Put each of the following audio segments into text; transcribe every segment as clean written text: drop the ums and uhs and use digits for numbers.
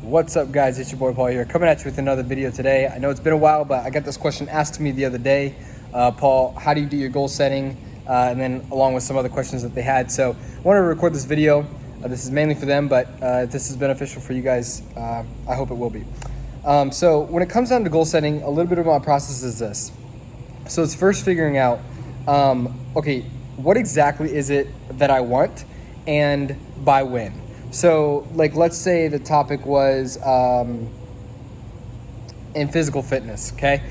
What's up, guys? It's your boy Paul here, coming at you with another video today. I know it's been a while, but I got this question asked to me the other day. Paul, how do you do your goal setting? And then along with some other questions that they had. So I wanted to record this video. This is mainly for them, but if this is beneficial for you guys, I hope it will be. So when it comes down to goal setting, a little bit of my process is this. So it's first figuring out, okay, what exactly is it that I want and by when? So, like, let's say the topic was in physical fitness, okay?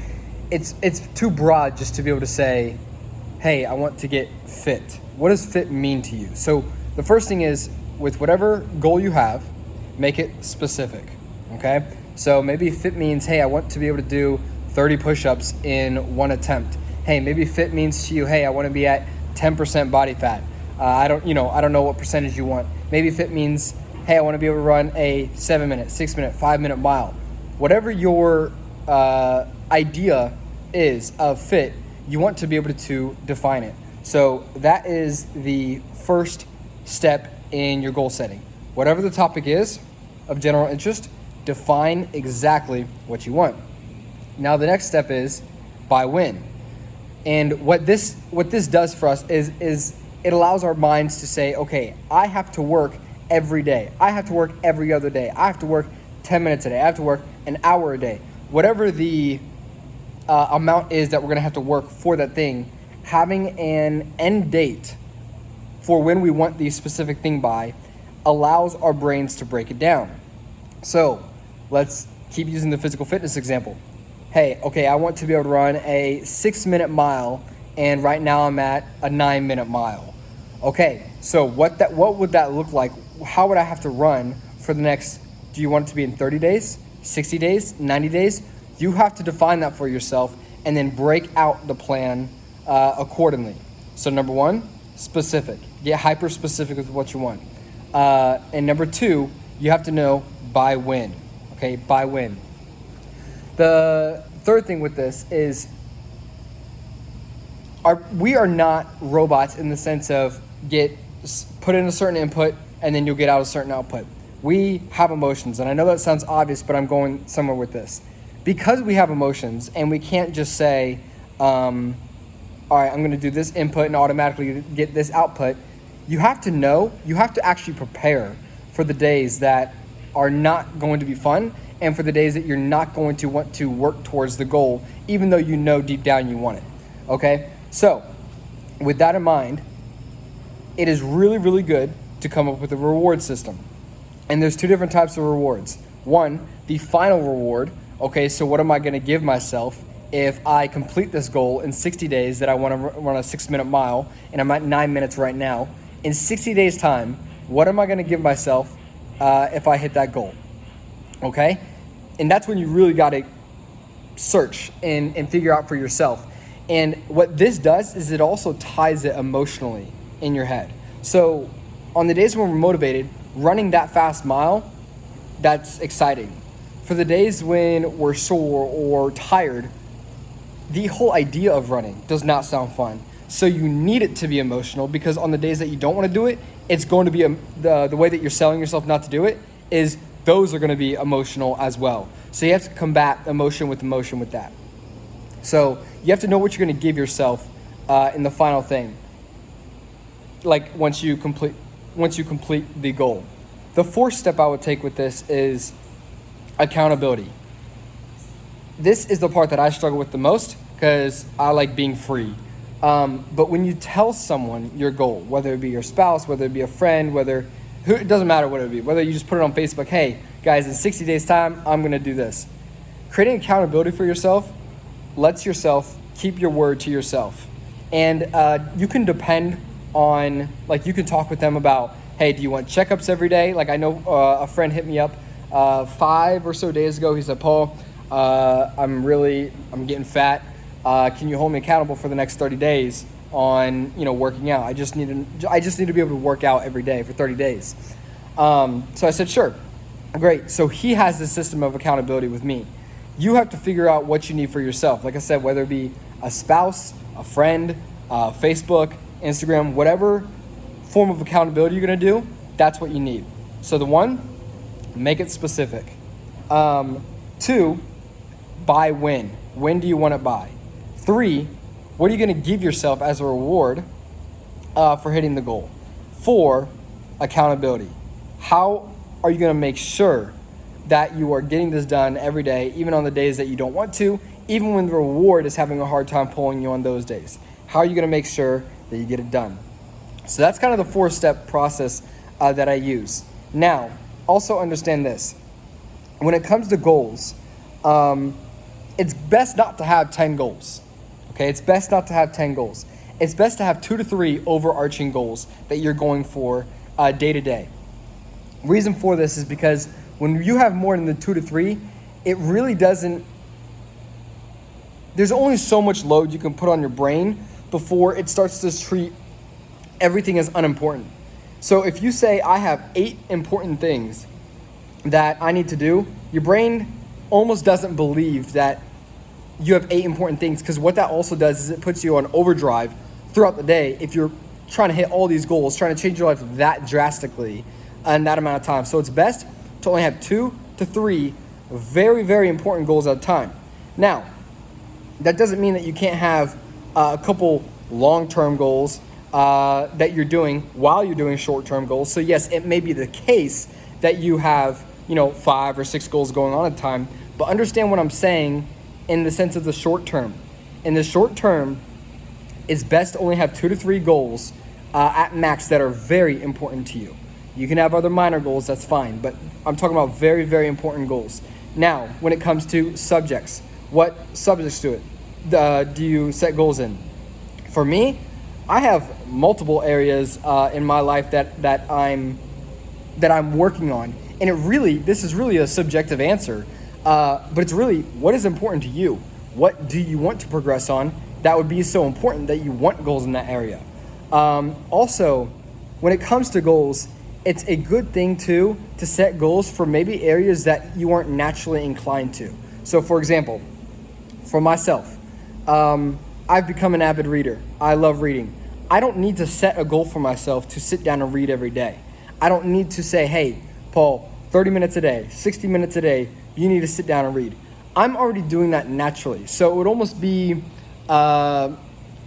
It's too broad just to be able to say, hey, I want to get fit. What does fit mean to you? So the first thing is, with whatever goal you have, make it specific, okay? So maybe fit means, hey, I want to be able to do 30 push-ups in one attempt. Hey, maybe fit means to you, hey, I want to be at 10% body fat. I don't know what percentage you want. Maybe fit means, hey, I want to be able to run a 7-minute, 6-minute, 5-minute mile. Whatever your idea is of fit, you want to be able to define it. So that is the first step in your goal setting. Whatever the topic is of general interest, define exactly what you want. Now the next step is by when. And what this does for us is it allows our minds to say, okay, I have to work every day. I have to work every other day. I have to work 10 minutes a day. I have to work an hour a day. Whatever the amount is that we're going to have to work for that thing, having an end date for when we want the specific thing by allows our brains to break it down. So let's keep using the physical fitness example. Hey, okay, I want to be able to run a 6-minute mile, and right now I'm at a 9-minute mile. Okay, so what would that look like? How would I have to run for the next, do you want it to be in 30 days, 60 days, 90 days? You have to define that for yourself and then break out the plan accordingly. So number one, specific. Get hyper specific with what you want. And number two, you have to know by when. Okay, by when. The third thing with this is we are not robots in the sense of put in a certain input and then you'll get out a certain output. We have emotions, and I know that sounds obvious, but I'm going somewhere with this. Because we have emotions and we can't just say, all right, I'm going to do this input and automatically get this output, you have to actually prepare for the days that are not going to be fun and for the days that you're not going to want to work towards the goal, even though you know deep down you want it, okay? So with that in mind, it is really, really good to come up with a reward system. And there's two different types of rewards. One, the final reward. Okay, so what am I going to give myself if I complete this goal in 60 days that I want to run a 6-minute mile, and I'm at 9 minutes right now? In 60 days time, what am I going to give myself if I hit that goal? Okay? And that's when you really got to search and figure out for yourself. And what this does is it also ties it emotionally in your head. So on the days when we're motivated, running that fast mile, that's exciting. For the days when we're sore or tired, the whole idea of running does not sound fun. So you need it to be emotional, because on the days that you don't want to do it, it's going to be the way that you're selling yourself not to do it is those are going to be emotional as well. So you have to combat emotion with that. So you have to know what you're going to give yourself in the final thing. Like once you complete the goal. The fourth step I would take with this is accountability. This is the part that I struggle with the most because I like being free. But when you tell someone your goal, whether it be your spouse, whether it be a friend, it doesn't matter what it would be, whether you just put it on Facebook, hey guys, in 60 days time, I'm going to do this. Creating accountability for yourself lets yourself keep your word to yourself. And you can depend on, like, you can talk with them about, hey, do you want checkups every day? Like, I know a friend hit me up 5 or so days ago. He said, Paul, I'm getting fat. Can you hold me accountable for the next 30 days on, working out? I just need to be able to work out every day for 30 days. So I said, sure, great. So he has this system of accountability with me. You have to figure out what you need for yourself. Like I said, whether it be a spouse, a friend, Facebook, Instagram, whatever form of accountability you're going to do, that's what you need. So the one, make it specific. 2, by when. When do you want it by? 3, what are you going to give yourself as a reward for hitting the goal? 4, accountability. How are you going to make sure that you are getting this done every day, even on the days that you don't want to, even when the reward is having a hard time pulling you on those days? How are you going to make sure that you get it done? So that's kind of the 4-step process that I use. Now, also understand this. When it comes to goals, it's best not to have 10 goals. Okay, it's best not to have 10 goals. It's best to have 2 to 3 overarching goals that you're going for day to day. Reason for this is because when you have more than the 2 to 3, it really doesn't, there's only so much load you can put on your brain before it starts to treat everything as unimportant. So if you say, I have 8 important things that I need to do, your brain almost doesn't believe that you have 8 important things, because what that also does is it puts you on overdrive throughout the day if you're trying to hit all these goals, trying to change your life that drastically in that amount of time. So it's best to only have 2 to 3 very, very important goals at a time. Now, that doesn't mean that you can't have a couple long-term goals that you're doing while you're doing short-term goals. So yes, it may be the case that you have, 5 or 6 goals going on at a time, but understand what I'm saying in the sense of the short term. In the short term, it's best to only have 2 to 3 goals at max that are very important to you. You can have other minor goals, that's fine, but I'm talking about very, very important goals. Now, when it comes to subjects, what subjects do you set goals in? For me, I have multiple areas in my life that I'm working on, and this is really a subjective answer, but it's really, what is important to you? What do you want to progress on? That would be so important that you want goals in that area. Also, when it comes to goals, it's a good thing too to set goals for maybe areas that you aren't naturally inclined to. So for example, for myself, I've become an avid reader. I love reading. I don't need to set a goal for myself to sit down and read every day. I don't need to say, hey, Paul, 30 minutes a day, 60 minutes a day, you need to sit down and read. I'm already doing that naturally. So it would almost be a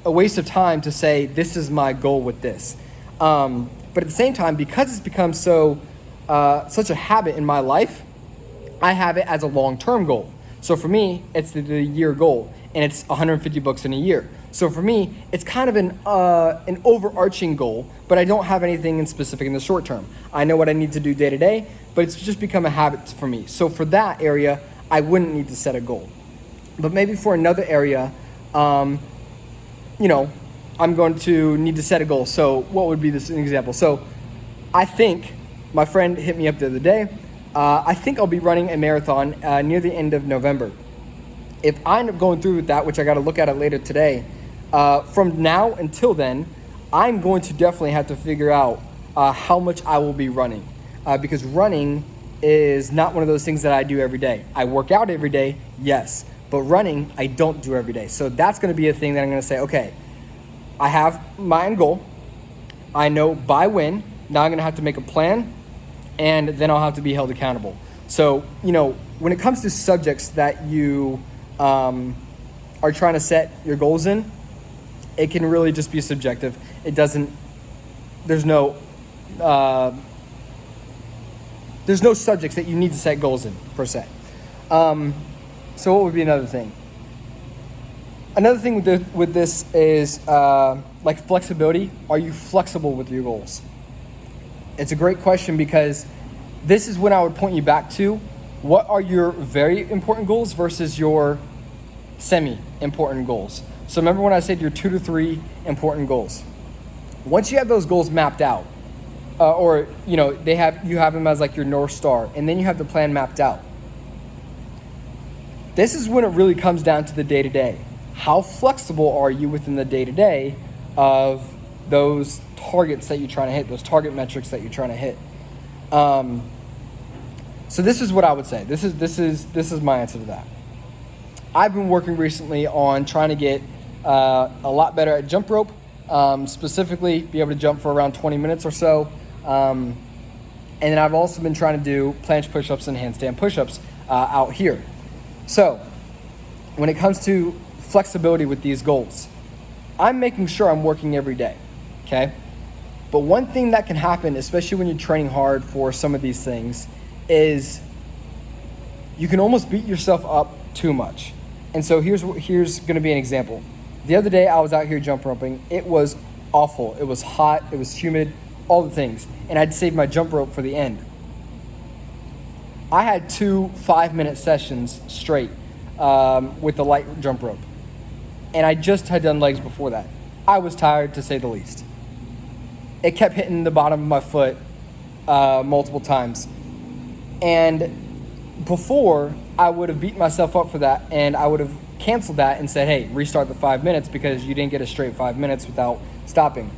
waste of time to say, this is my goal with this. But at the same time, because it's become such a habit in my life, I have it as a long-term goal. So for me, it's the year goal, and it's 150 books in a year. So for me, it's kind of an overarching goal, but I don't have anything in specific in the short term. I know what I need to do day to day, but it's just become a habit for me. So for that area, I wouldn't need to set a goal. But maybe for another area, I'm going to need to set a goal. So what would be this an example? So I think, my friend hit me up the other day, I think I'll be running a marathon near the end of November. If I end up going through with that, which I got to look at it later today, from now until then, I'm going to definitely have to figure out how much I will be running. Because running is not one of those things that I do every day. I work out every day, yes, but running, I don't do every day. So that's going to be a thing that I'm going to say, okay, I have my end goal. I know by when. Now I'm going to have to make a plan, and then I'll have to be held accountable. So, when it comes to subjects that you are trying to set your goals in, it can really just be subjective. There's no subjects that you need to set goals in, per se. So what would be another thing? Another thing with this is like flexibility. Are you flexible with your goals? It's a great question, because this is when I would point you back to what are your very important goals versus your semi-important goals. So remember when I said your 2 to 3 important goals. Once you have those goals mapped out, you have them as like your North Star, and then you have the plan mapped out. This is when it really comes down to the day-to-day. How flexible are you within the day-to-day of those targets that you're trying to hit, those target metrics that you're trying to hit? So this is what I would say. This is my answer to that. I've been working recently on trying to get a lot better at jump rope, specifically be able to jump for around 20 minutes or so. And then I've also been trying to do planche push-ups and handstand push-ups out here. So when it comes to flexibility with these goals, I'm making sure I'm working every day, okay? But one thing that can happen, especially when you're training hard for some of these things, is you can almost beat yourself up too much. And so here's going to be an example. The other day I was out here jump roping. It was awful. It was hot. It was humid, all the things. And I'd saved my jump rope for the end. I had 2 5-minute sessions straight with the light jump rope. And I just had done legs before that. I was tired, to say the least. It kept hitting the bottom of my foot multiple times. And before, I would have beaten myself up for that, and I would have canceled that and said, hey, restart the 5 minutes because you didn't get a straight 5 minutes without stopping.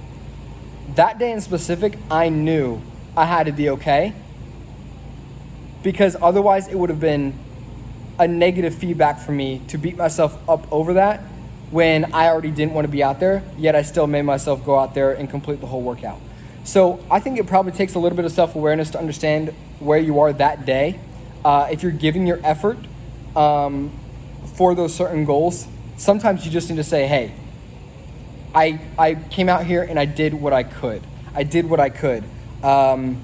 That day in specific, I knew I had to be okay, because otherwise it would have been a negative feedback for me to beat myself up over that when I already didn't want to be out there, yet I still made myself go out there and complete the whole workout. So I think it probably takes a little bit of self-awareness to understand where you are that day. If you're giving your effort for those certain goals, sometimes you just need to say, hey, I came out here and I did what I could. And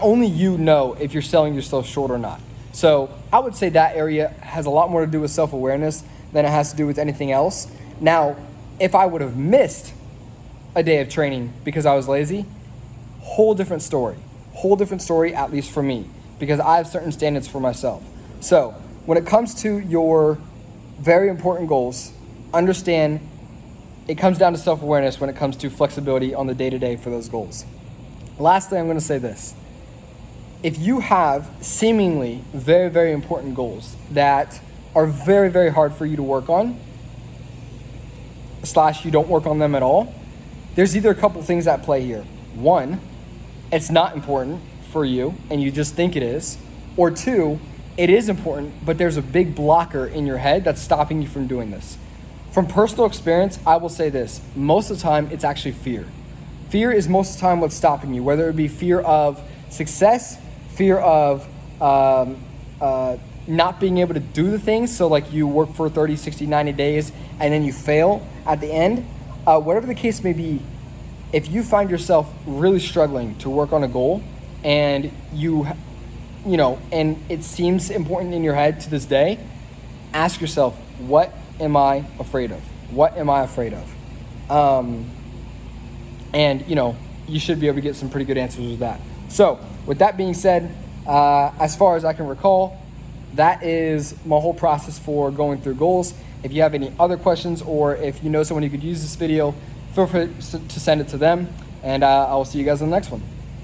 only you know if you're selling yourself short or not. So I would say that area has a lot more to do with self-awareness than it has to do with anything else. Now, if I would have missed a day of training because I was lazy, whole different story, at least for me, because I have certain standards for myself. So when it comes to your very important goals, understand it comes down to self-awareness when it comes to flexibility on the day-to-day for those goals. Lastly, I'm going to say this. If you have seemingly very, very important goals that are very, very hard for you to work on, / you don't work on them at all, there's either a couple things at play here. One, it's not important for you and you just think it is. Or two, it is important, but there's a big blocker in your head that's stopping you from doing this. From personal experience, I will say this. Most of the time, it's actually fear. Fear is most of the time what's stopping you, whether it be fear of success, fear of not being able to do the things. So like you work for 30, 60, 90 days and then you fail at the end. Whatever the case may be, if you find yourself really struggling to work on a goal and and it seems important in your head to this day, ask yourself, what am I afraid of? And you should be able to get some pretty good answers with that. So with that being said, as far as I can recall, that is my whole process for going through goals. If you have any other questions or if you know someone who could use this video, feel free to send it to them, and I will see you guys in the next one.